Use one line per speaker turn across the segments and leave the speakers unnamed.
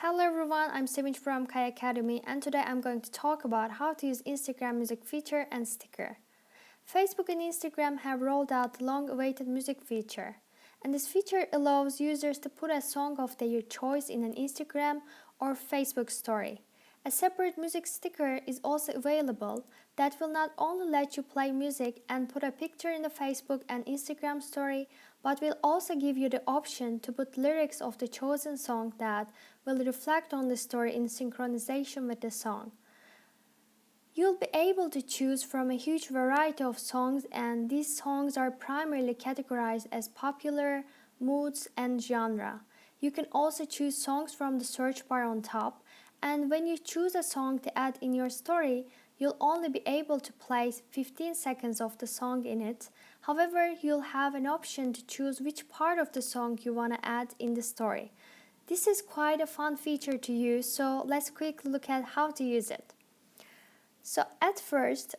Hello everyone, I'm Sevinch from Kai Academy, and today I'm going to talk about how to use Instagram music feature and sticker. Facebook and Instagram have rolled out the long-awaited music feature, and this feature allows users to put a song of their choice in an Instagram or Facebook story. A separate music sticker is also available that will not only let you play music and put a picture in the Facebook and Instagram story, but will also give you the option to put lyrics of the chosen song that will reflect on the story in synchronization with the song. You'll be able to choose from a huge variety of songs, and these songs are primarily categorized as popular, moods, and genre. You can also choose songs from the search bar on top, and when you choose a song to add in your story, you'll only be able to place 15 seconds of the song in it. However, you'll have an option to choose which part of the song you want to add in the story. This is quite a fun feature to use, so let's quickly look at how to use it. So at first,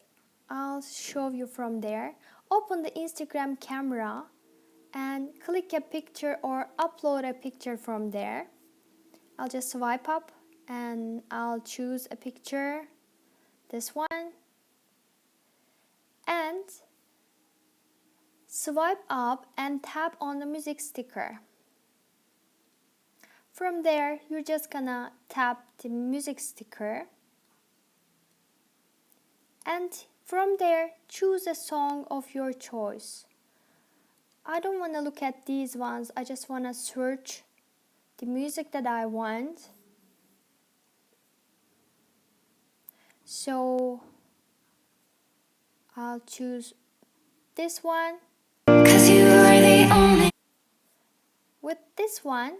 I'll show you from there. Open the Instagram camera and click a picture or upload a picture from there. I'll just swipe up and I'll choose a picture, this one, and swipe up and tap on the music sticker. From there, you're just gonna tap the music sticker, and from there, choose a song of your choice. I don't want to look at these ones, I just want to search the music that I want. So I'll choose this one. 'Cause you are the only. With this one,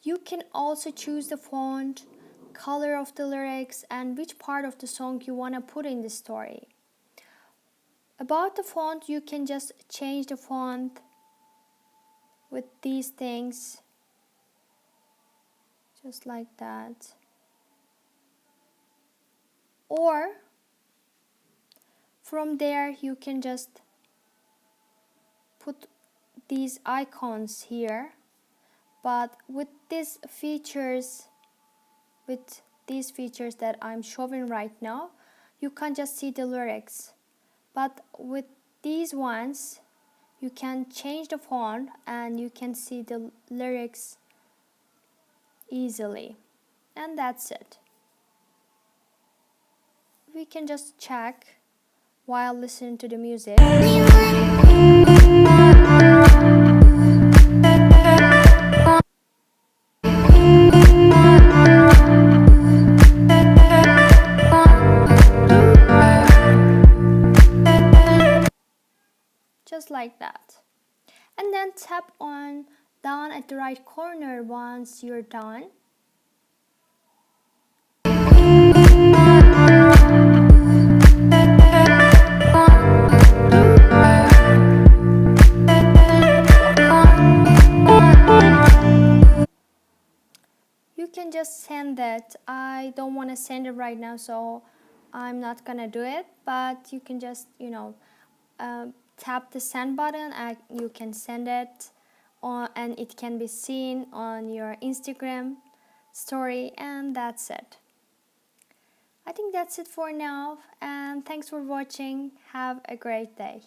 you can also choose the font, color of the lyrics, and which part of the song you want to put in the story. About the font, you can just change the font with these things, just like that. Or from there, you can just put these icons here, but with these features that I'm showing right now, you can't just see the lyrics, but with these ones you can change the font and you can see the lyrics easily, and that's it. We can just check while listening to the music. Just like that. And then tap on down at the right corner once you're done. You can just send it. I don't want to send it right now, so I'm not gonna do it, but you can just tap the send button and you can send it on, and it can be seen on your Instagram story, and that's it. I think that's it for now, and thanks for watching. Have a great day.